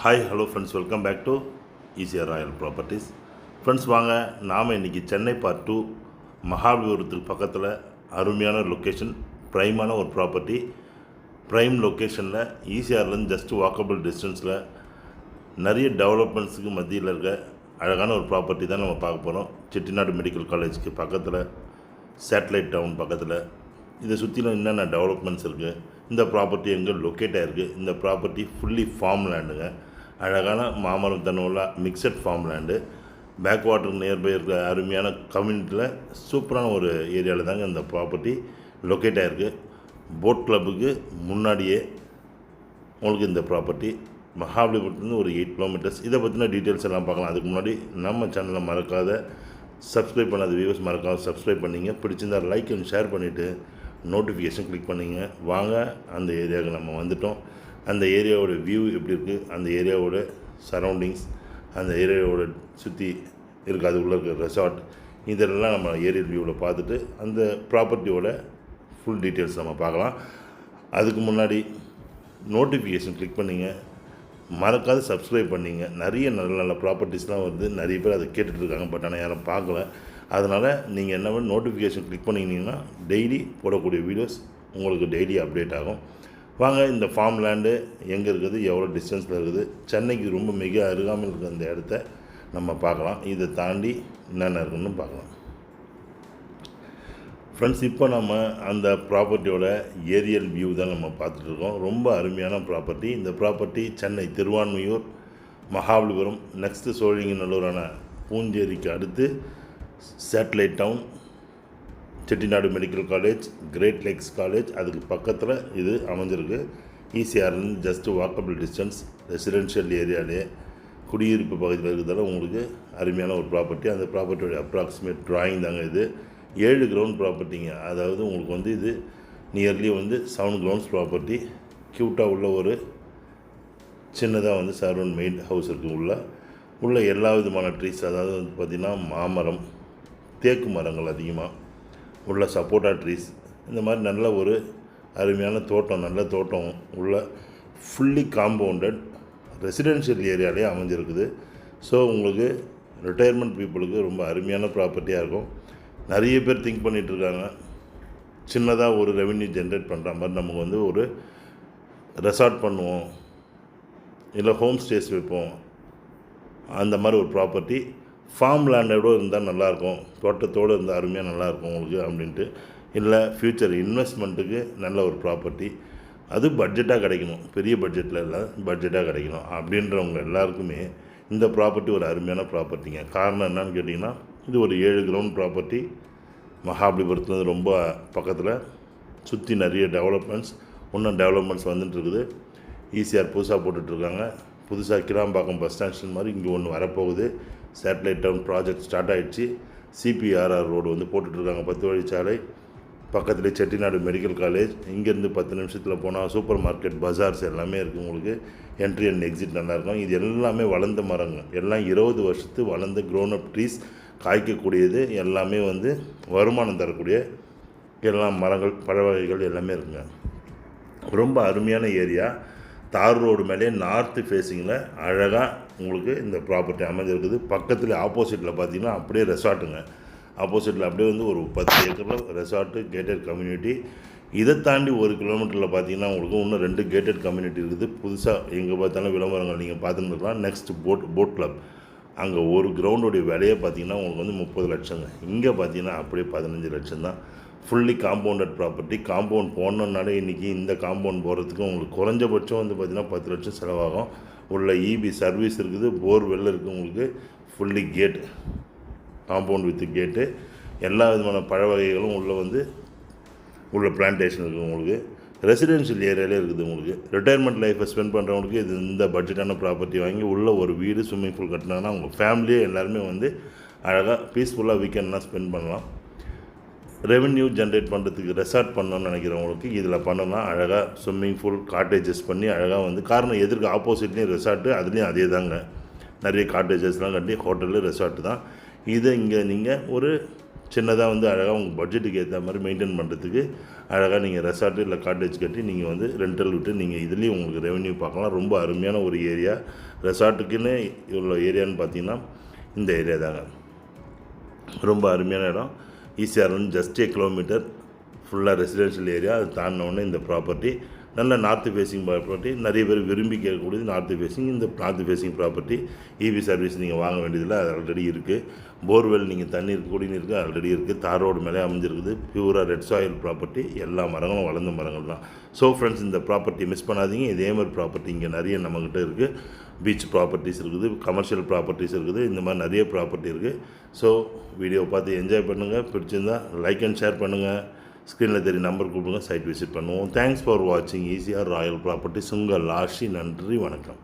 Hi hello friends, welcome back to ECR royal properties. Friends வாங்க, நாம் இன்றைக்கி Chennai part 2 மகாபலிபுரத்துக்கு பக்கத்தில் அருமையான லொக்கேஷன், ப்ரைமான ஒரு ப்ராப்பர்ட்டி. ப்ரைம் லொக்கேஷனில் ஈசிஆர்லேருந்து ஜஸ்ட் வாக்கபிள் டிஸ்டன்ஸில் நிறைய டெவலப்மெண்ட்ஸுக்கு மத்தியில் இருக்க அழகான ஒரு ப்ராப்பர்ட்டி தான் நம்ம பார்க்க போகிறோம். செட்டிநாடு மெடிக்கல் காலேஜுக்கு பக்கத்தில், சேட்டலைட் டவுன் பக்கத்தில். இதை சுற்றிலும் என்னென்ன டெவலப்மெண்ட்ஸ் இருக்குது, இந்த ப்ராப்பர்ட்டி எங்கே லொக்கேட் ஆகிருக்கு. இந்த ப்ராப்பர்ட்டி ஃபுல்லி ஃபார்ம் லேண்டுங்க, அழகான மாமரம் தன்னுள்ள mixed farm land. Back water nearby இருக்கிற அருமையான கம்யூனிட்டியில் சூப்பரான ஒரு ஏரியாவில் தாங்க இந்த ப்ராப்பர்ட்டி லொக்கேட் ஆகிருக்கு. போட் கிளப்புக்கு முன்னாடியே உங்களுக்கு இந்த ப்ராப்பர்ட்டி. மகாபலிபுரத்துலேருந்து ஒரு 8 கிலோமீட்டர்ஸ். இதை பற்றின டீட்டெயில்ஸ் எல்லாம் பார்க்கலாம். அதுக்கு முன்னாடி நம்ம சேனலை மறக்காத சப்ஸ்கிரைப் பண்ணாத வியூவர்ஸ் மறக்காத சப்ஸ்கிரைப் பண்ணிங்க. பிடிச்சிருந்தால் லைக் அண்ட் ஷேர் பண்ணிவிட்டு நோட்டிஃபிகேஷன் கிளிக் பண்ணிங்க. வாங்க, அந்த ஏரியாவுக்கு நம்ம வந்துவிட்டோம். அந்த ஏரியாவோட வியூ எப்படி இருக்குது, அந்த ஏரியாவோட சரௌண்டிங்ஸ், அந்த ஏரியாவோட சுற்றி இருக்குது, அது உள்ளே இருக்கிற ரெசார்ட், இதெல்லாம் நம்ம ஏரியல் வியூவில் பார்த்துட்டு அந்த ப்ராப்பர்ட்டியோட ஃபுல் டீட்டெயில்ஸ் நம்ம பார்க்கலாம். அதுக்கு முன்னாடி நோட்டிஃபிகேஷன் கிளிக் பண்ணிங்க, மறக்காத சப்ஸ்கிரைப் பண்ணிங்க. நிறைய நல்ல நல்ல ப்ராப்பர்ட்டிஸ்லாம் வருது, நிறைய பேர் அதை கேட்டுட்ருக்காங்க, பட் ஆனால் யாரும் பார்க்கல. அதனால் நீங்கள் என்ன பண்ணி நோட்டிஃபிகேஷன் கிளிக் பண்ணிங்கன்னா டெய்லி போடக்கூடிய வீடியோஸ் உங்களுக்கு டெய்லி அப்டேட் ஆகும். வாங்க, இந்த ஃபார்ம் லேண்டு எங்கே இருக்குது, எவ்வளோ டிஸ்டன்ஸில் இருக்குது, சென்னைக்கு ரொம்ப மிக அருகாமல் இருக்கிற அந்த இடத்த நம்ம பார்க்கலாம். இதை தாண்டி என்னென்ன இருக்குன்னு பார்க்கலாம். ஃப்ரெண்ட்ஸ், இப்போ நம்ம அந்த ப்ராப்பர்ட்டியோட ஏரியல் வியூ தான் நம்ம பார்த்துட்ருக்கோம். ரொம்ப அருமையான ப்ராப்பர்ட்டி. இந்த ப்ராப்பர்ட்டி சென்னை திருவான்மியூர், மகாபலிபுரம், நெக்ஸ்ட்டு சோழிங்கநல்லூரான பூஞ்சேரிக்கு அடுத்து satellite town, Chettinad medical college, great lakes college, அதுக்கு பக்கத்தில் இது அமைஞ்சிருக்கு. ஈசிஆர்லேருந்து ஜஸ்ட்டு வாக்கபிள் டிஸ்டன்ஸ், ரெசிடென்ஷியல் ஏரியாலே குடியிருப்பு பகுதியில் இருக்கிறதால உங்களுக்கு அருமையான ஒரு ப்ராப்பர்ட்டி. அந்த ப்ராப்பர்ட்டியோட அப்ராக்சிமேட் ட்ராயிங் தாங்க இது. 7 கிரவுண்ட் ப்ராப்பர்ட்டிங்க. அதாவது உங்களுக்கு இது நியர்லி 7 கிரவுண்ட்ஸ் ப்ராப்பர்ட்டி. க்யூட்டாக உள்ள ஒரு சின்னதாக சரௌண்ட் மெயின் ஹவுஸ் இருக்குது. உள்ள எல்லா விதமான ட்ரீஸ், அதாவது பார்த்திங்கன்னா மாமரம், தேக்கு மரங்கள் அதிகமாக உள்ள, சப்போட்டா ட்ரீஸ், இந்த மாதிரி நல்ல ஒரு அருமையான தோட்டம், நல்ல தோட்டம் உள்ள ஃபுல்லி காம்பவுண்டட் ரெசிடென்ஷியல் ஏரியாலே அமைஞ்சிருக்குது. ஸோ உங்களுக்கு ரிட்டையர்மெண்ட் பீப்புளுக்கு ரொம்ப அருமையான ப்ராப்பர்ட்டியாக இருக்கும். நிறைய பேர் திங்க் பண்ணிகிட்ருக்காங்க, சின்னதாக ஒரு ரெவென்யூ ஜென்ரேட் பண்ணுற மாதிரி நமக்கு ஒரு ரெசார்ட் பண்ணுவோம், இல்லை ஹோம் ஸ்டேஸ் வைப்போம், அந்த மாதிரி ஒரு ப்ராப்பர்ட்டி ஃபார்ம் லேண்டோடு இருந்தால் நல்லாயிருக்கும், தோட்டத்தோடு இருந்தால் அருமையாக நல்லாயிருக்கும் உங்களுக்கு அப்படின்ட்டு. இல்லை ஃப்யூச்சர் இன்வெஸ்ட்மெண்ட்டுக்கு நல்ல ஒரு ப்ராப்பர்ட்டி, அது பட்ஜெட்டாக கிடைக்கணும், பெரிய பட்ஜெட்டில் இல்லை, பட்ஜெட்டாக கிடைக்கணும் அப்படின்றவங்க எல்லாருக்குமே இந்த ப்ராப்பர்ட்டி ஒரு அருமையான ப்ராப்பர்ட்டிங்க. காரணம் என்னன்னு கேட்டிங்கன்னா, இது ஒரு 7 கிரவுண்ட் ப்ராப்பர்ட்டி. மகாபலிபுரத்துலேருந்து ரொம்ப பக்கத்தில், சுற்றி நிறைய டெவலப்மெண்ட்ஸ், இன்னும் டெவலப்மெண்ட்ஸ் வந்துட்டுருக்குது. ஈசிஆர் புதுசாக போட்டுட்ருக்காங்க. புதுசாக கிராம்பாக்கம் பஸ் ஸ்டாண்ட் மாதிரி இங்கே ஒன்று வரப்போகுது. சேட்டலைட் டவுன் ப்ராஜெக்ட் ஸ்டார்ட் ஆகிடுச்சு. சிபிஆர்ஆர் ரோடு போட்டுட்ருக்காங்க, 10 வழிச்சாலை. பக்கத்துலேயே செட்டிநாடு மெடிக்கல் காலேஜ். இங்கேருந்து 10 நிமிஷத்தில் போனால் சூப்பர் மார்க்கெட், பஜார்ஸ் எல்லாமே இருக்குது. உங்களுக்கு என்ட்ரி அண்ட் எக்ஸிட் நல்லாயிருக்கும். இது எல்லாமே வளர்ந்த மரங்க, எல்லாம் 20 வருஷத்து வளர்ந்த க்ரோன் அப் ட்ரீஸ், காய்க்கக்கூடியது எல்லாமே வருமானம் தரக்கூடிய எல்லா மரங்கள், பழ வகைகள் எல்லாமே இருக்குங்க. ரொம்ப அருமையான ஏரியா. தார் ரோடு மேலே நார்த்து ஃபேஸிங்கில் அழகாக உங்களுக்கு இந்த ப்ராப்பர்ட்டி அமைஞ்சிருக்குது. பக்கத்தில் ஆப்போசிட்டில் பார்த்தீங்கன்னா அப்படியே ரெசார்ட்டுங்க. ஆப்போசிட்டில் அப்படியே ஒரு 10 ஏக்கரில் ரெசார்ட்டு, கேட்டட் கம்யூனிட்டி. இதை தாண்டி 1 கிலோமீட்டரில் பார்த்தீங்கன்னா உங்களுக்கு இன்னும் 2 கேட்டட் கம்யூனிட்டி இருக்குது. புதுசாக எங்கே பார்த்தாலும் விளம்பரங்கள் நீங்கள் பார்த்துன்னு இருக்கலாம். Next boat club. அங்கே ஒரு கிரவுண்டோடைய விலையை பார்த்தீங்கன்னா உங்களுக்கு 30 லட்சங்க. இங்கே பார்த்தீங்கன்னா அப்படியே 15 லட்சம் தான். Fully compounded property. காம்பவுண்ட் போடணுன்னாலே இன்றைக்கி இந்த காம்பவுண்ட் போகிறதுக்கு உங்களுக்கு குறைஞ்சபட்சம் பார்த்திங்கன்னா 10 லட்சம் செலவாகும். உள்ள இபி சர்வீஸ் இருக்குது, போர்வெல் இருக்குது. உங்களுக்கு ஃபுல்லி கேட், காம்பவுண்ட் வித் கேட்டு, எல்லா விதமான பழ வகைகளும் உள்ள பிளான்டேஷன் இருக்குது. உங்களுக்கு ரெசிடென்ஷியல் ஏரியாலே இருக்குது. உங்களுக்கு ரிட்டையர்மெண்ட் லைஃப்பை ஸ்பெண்ட் பண்ணுறவங்களுக்கு இது இந்த பட்ஜெட்டான ப்ராப்பர்ட்டி வாங்கி உள்ள ஒரு வீடு, ஸ்விம்மிங் பூல் கட்டினாங்கன்னா உங்கள் ஃபேமிலியே எல்லாருமே அழகாக பீஸ்ஃபுல்லாக வீக்கெண்ட்லாம் ஸ்பெண்ட் பண்ணலாம். ரெவென்யூ ஜென்ரேட் பண்ணுறதுக்கு ரெசார்ட் பண்ணணும்னு நினைக்கிறவங்களுக்கு இதில் பண்ணோன்னா அழகாக ஸ்விம்மிங் பூல், காட்டேஜஸ் பண்ணி அழகாக காரணம் எதிர்க்க ஆப்போசிட்லேயும் ரெசார்ட்டு, அதுலேயும் அதே தாங்க. நிறைய காட்டேஜஸ்லாம் கட்டி ஹோட்டலு, ரெசார்ட்டு தான். இதை இங்கே நீங்கள் ஒரு சின்னதாக வந்து அழகாக உங்கள் பட்ஜெட்டுக்கு ஏற்ற மாதிரி மெயின்டைன் பண்ணுறதுக்கு அழகாக நீங்கள் ரெசார்ட்டு இல்லை காட்டேஜ் கட்டி நீங்கள் வந்து ரெண்டல் விட்டு நீங்கள் இதுலேயும் உங்களுக்கு ரெவென்யூ பார்க்கலாம். ரொம்ப அருமையான ஒரு ஏரியா. ரெசார்ட்டுக்குன்னு இவ்வளோ ஏரியான்னு பார்த்தீங்கன்னா இந்த ஏரியா தாங்க. ரொம்ப அருமையான இடம். ஈசிஆர்லேருந்து ஜஸ்ட் 1 கிலோமீட்டர் ஃபுல்லாக ரெசிடென்ஷியல் ஏரியா. அது தாண்டினோடனே இந்த ப்ராப்பர்ட்டி நல்ல நார்த்து ஃபேஸிங் ப்ராப்பர்ட்டி. நிறைய பேர் விரும்பி கேட்கக்கூடியது நார்த்து ஃபேஸிங். இந்த north facing property EB service நீங்கள் வாங்க வேண்டியதில்லை, அது ஆல்ரெடி இருக்குது. போர்வெல் நீங்கள் தண்ணீர் குடிநீருக்கு ஆல்ரெடி இருக்குது. தார் ரோடு மேலே அமைஞ்சிருக்குது. பியூராக ரெட் சாயில் ப்ராப்பர்ட்டி. எல்லா மரங்களும் வளர்ந்த மரங்கள் தான். ஸோ ஃப்ரெண்ட்ஸ், இந்த ப்ராப்பர்ட்டி மிஸ் பண்ணாதீங்க. இதே மாதிரி ப்ராப்பர்ட்டி இங்கே நிறைய நம்மக்கிட்ட இருக்குது. பீச் ப்ராப்பர்ட்டிஸ் இருக்குது, கமர்ஷியல் ப்ராப்பர்ட்டிஸ் இருக்குது, இந்த மாதிரி நிறைய ப்ராப்பர்ட்டி இருக்குது. ஸோ வீடியோவை பார்த்து என்ஜாய் பண்ணுங்கள். பிடிச்சிருந்தால் லைக் அண்ட் ஷேர் பண்ணுங்கள். ஸ்க்ரீனில் தெரிய நம்பர் கூப்பிடுங்க, சைட் விசிட் பண்ணுவோம். தேங்க்ஸ் ஃபார் வாட்சிங் ஈசிஆர் ராயல் ப்ராப்பர்ட்டிஸ். உங்கள் ஆஷி. நன்றி, வணக்கம்.